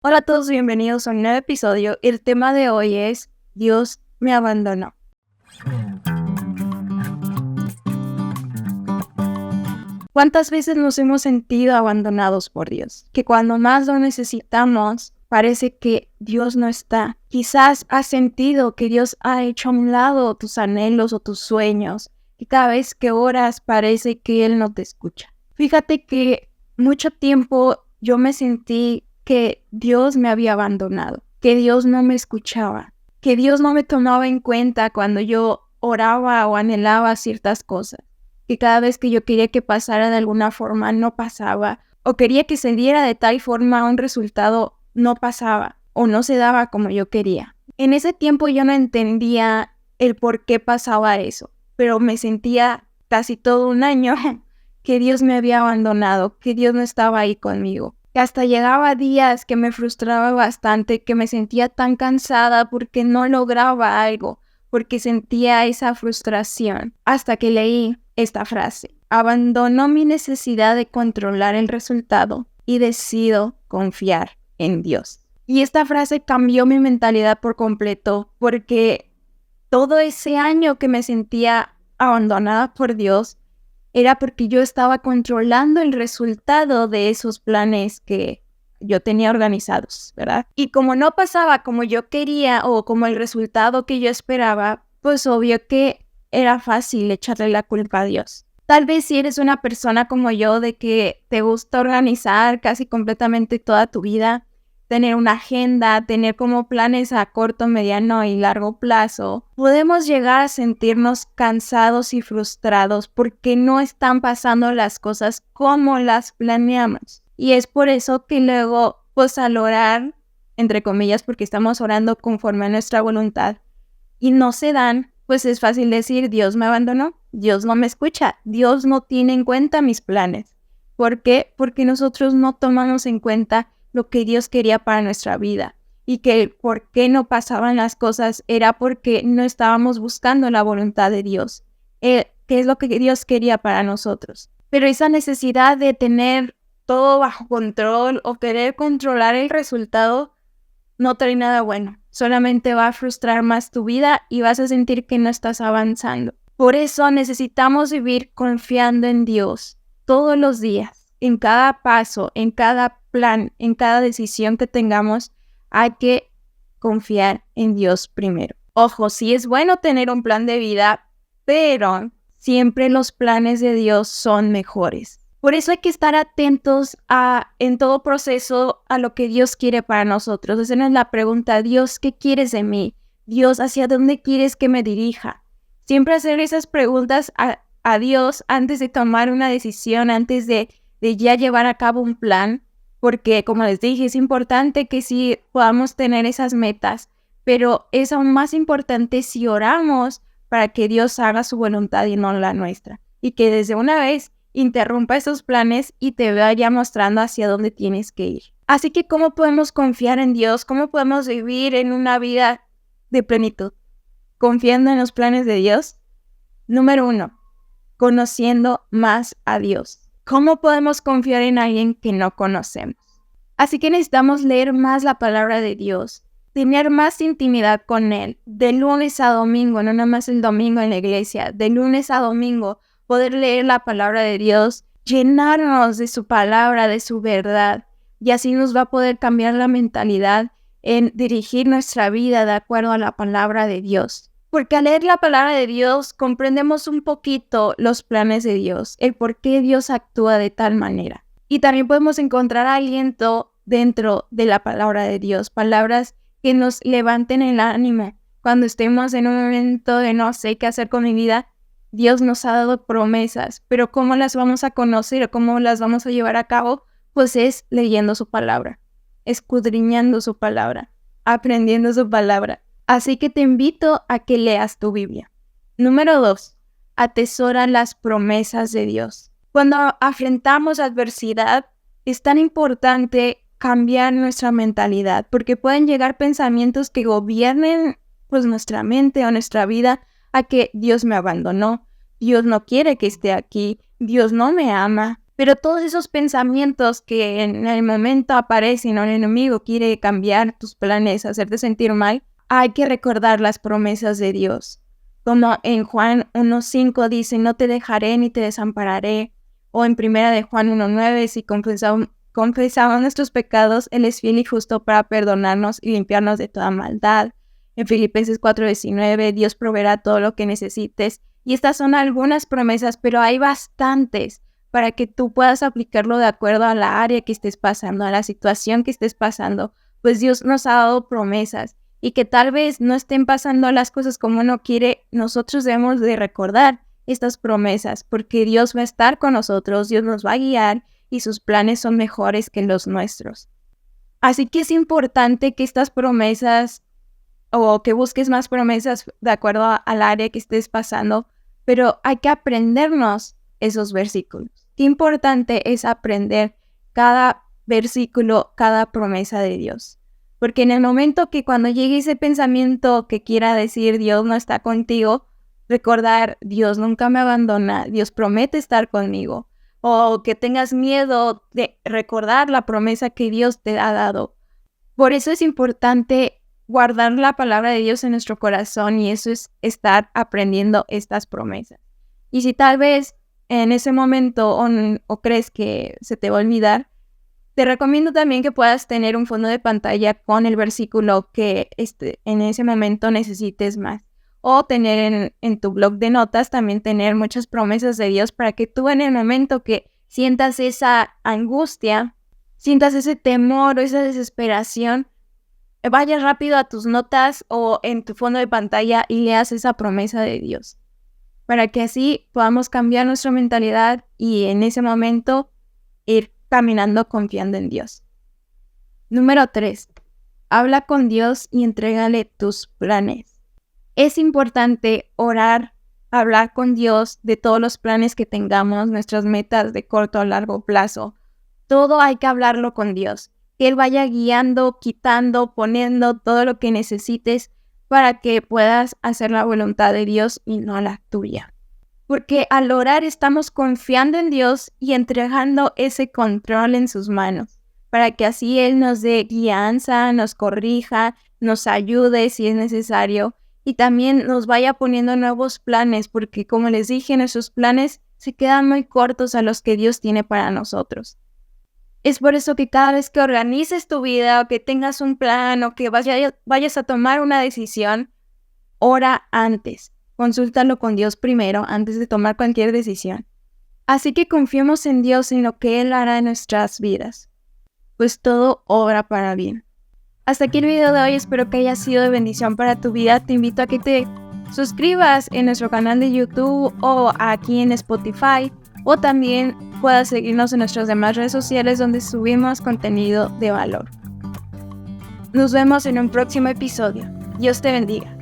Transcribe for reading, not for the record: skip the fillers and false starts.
Hola a todos, bienvenidos a un nuevo episodio. El tema de hoy es Dios me abandonó. ¿Cuántas veces nos hemos sentido abandonados por Dios? Que cuando más lo necesitamos, parece que Dios no está. Quizás has sentido que Dios ha hecho a un lado tus anhelos o tus sueños, y cada vez que oras parece que Él no te escucha. Fíjate que mucho tiempo yo me sentí que Dios me había abandonado, que Dios no me escuchaba, que Dios no me tomaba en cuenta cuando yo oraba o anhelaba ciertas cosas, que cada vez que yo quería que pasara de alguna forma no pasaba, o quería que se diera de tal forma un resultado no pasaba o no se daba como yo quería. En ese tiempo yo no entendía el por qué pasaba eso, pero me sentía casi todo un año que Dios me había abandonado, que Dios no estaba ahí conmigo. Que hasta llegaba días que me frustraba bastante, que me sentía tan cansada porque no lograba algo, porque sentía esa frustración, hasta que leí esta frase: abandono mi necesidad de controlar el resultado y decido confiar en Dios. Y esta frase cambió mi mentalidad por completo, porque todo ese año que me sentía abandonada por Dios era porque yo estaba controlando el resultado de esos planes que yo tenía organizados, ¿verdad? Y como no pasaba como yo quería o como el resultado que yo esperaba, pues obvio que era fácil echarle la culpa a Dios. Tal vez si eres una persona como yo, de que te gusta organizar casi completamente toda tu vida, tener una agenda, tener como planes a corto, mediano y largo plazo, podemos llegar a sentirnos cansados y frustrados porque no están pasando las cosas como las planeamos. Y es por eso que luego, pues al orar, entre comillas, porque estamos orando conforme a nuestra voluntad, y no se dan, pues es fácil decir: Dios me abandonó, Dios no me escucha, Dios no tiene en cuenta mis planes. ¿Por qué? Porque nosotros no tomamos en cuenta lo que Dios quería para nuestra vida, y que el por qué no pasaban las cosas era porque no estábamos buscando la voluntad de Dios, qué es lo que Dios quería para nosotros. Pero esa necesidad de tener todo bajo control o querer controlar el resultado no trae nada bueno. Solamente va a frustrar más tu vida y vas a sentir que no estás avanzando. Por eso necesitamos vivir confiando en Dios todos los días. En cada paso, en cada plan, en cada decisión que tengamos, hay que confiar en Dios primero. Ojo, sí es bueno tener un plan de vida, pero siempre los planes de Dios son mejores. Por eso hay que estar atentos en todo proceso a lo que Dios quiere para nosotros. Esa no es la pregunta: Dios, ¿qué quieres de mí? Dios, ¿hacia dónde quieres que me dirija? Siempre hacer esas preguntas a Dios antes de tomar una decisión, antes de ya llevar a cabo un plan, porque como les dije, es importante que sí podamos tener esas metas, pero es aún más importante si oramos para que Dios haga su voluntad y no la nuestra, y que desde una vez interrumpa esos planes y te vaya mostrando hacia dónde tienes que ir. Así que, ¿cómo podemos confiar en Dios? ¿Cómo podemos vivir en una vida de plenitud? Confiando en los planes de Dios. Número 1, conociendo más a Dios. ¿Cómo podemos confiar en alguien que no conocemos? Así que necesitamos leer más la palabra de Dios, tener más intimidad con Él, de lunes a domingo, no nada más el domingo en la iglesia, de lunes a domingo, poder leer la palabra de Dios, llenarnos de su palabra, de su verdad, y así nos va a poder cambiar la mentalidad en dirigir nuestra vida de acuerdo a la palabra de Dios. Porque al leer la palabra de Dios comprendemos un poquito los planes de Dios, el por qué Dios actúa de tal manera. Y también podemos encontrar aliento dentro de la palabra de Dios, palabras que nos levanten el ánimo cuando estemos en un momento de no sé qué hacer con mi vida. Dios nos ha dado promesas, pero ¿cómo las vamos a conocer o cómo las vamos a llevar a cabo? Pues es leyendo su palabra, escudriñando su palabra, aprendiendo su palabra. Así que te invito a que leas tu Biblia. Número 2, atesora las promesas de Dios. Cuando afrontamos adversidad, es tan importante cambiar nuestra mentalidad, porque pueden llegar pensamientos que gobiernen pues nuestra mente o nuestra vida, a que Dios me abandonó, Dios no quiere que esté aquí, Dios no me ama. Pero todos esos pensamientos que en el momento aparecen o el enemigo quiere cambiar tus planes, hacerte sentir mal, hay que recordar las promesas de Dios. Como en Juan 1:5 dice, no te dejaré ni te desampararé. O en 1 de Juan 1:9, si confesamos nuestros pecados, Él es fiel y justo para perdonarnos y limpiarnos de toda maldad. En Filipenses 4:19, Dios proveerá todo lo que necesites. Y estas son algunas promesas, pero hay bastantes para que tú puedas aplicarlo de acuerdo a la área que estés pasando, a la situación que estés pasando. Pues Dios nos ha dado promesas y que tal vez no estén pasando las cosas como uno quiere, nosotros debemos de recordar estas promesas porque Dios va a estar con nosotros, Dios nos va a guiar y sus planes son mejores que los nuestros. Así que es importante que estas promesas o que busques más promesas de acuerdo al área que estés pasando, pero hay que aprendernos esos versículos. Qué importante es aprender cada versículo, cada promesa de Dios. Porque en el momento que cuando llegue ese pensamiento que quiera decir Dios no está contigo, recordar Dios nunca me abandona, Dios promete estar conmigo. O que tengas miedo de recordar la promesa que Dios te ha dado. Por eso es importante guardar la palabra de Dios en nuestro corazón y eso es estar aprendiendo estas promesas. Y si tal vez en ese momento o crees que se te va a olvidar, te recomiendo también que puedas tener un fondo de pantalla con el versículo que en ese momento necesites más. O tener en tu blog de notas también tener muchas promesas de Dios para que tú en el momento que sientas esa angustia, sientas ese temor o esa desesperación, vayas rápido a tus notas o en tu fondo de pantalla y leas esa promesa de Dios. Para que así podamos cambiar nuestra mentalidad y en ese momento ir caminando confiando en Dios. Número 3. Habla con Dios y entrégale tus planes. Es importante orar, hablar con Dios de todos los planes que tengamos, nuestras metas de corto o largo plazo. Todo hay que hablarlo con Dios. Que Él vaya guiando, quitando, poniendo todo lo que necesites para que puedas hacer la voluntad de Dios y no la tuya. Porque al orar estamos confiando en Dios y entregando ese control en sus manos, para que así Él nos dé guianza, nos corrija, nos ayude si es necesario y también nos vaya poniendo nuevos planes, porque como les dije, nuestros planes se quedan muy cortos a los que Dios tiene para nosotros. Es por eso que cada vez que organices tu vida o que tengas un plan o que vayas a tomar una decisión, ora antes. Consúltalo con Dios primero antes de tomar cualquier decisión. Así que confiemos en Dios en lo que Él hará en nuestras vidas, pues todo obra para bien. Hasta aquí el video de hoy, espero que haya sido de bendición para tu vida. Te invito a que te suscribas en nuestro canal de YouTube o aquí en Spotify, o también puedas seguirnos en nuestras demás redes sociales donde subimos contenido de valor. Nos vemos en un próximo episodio. Dios te bendiga.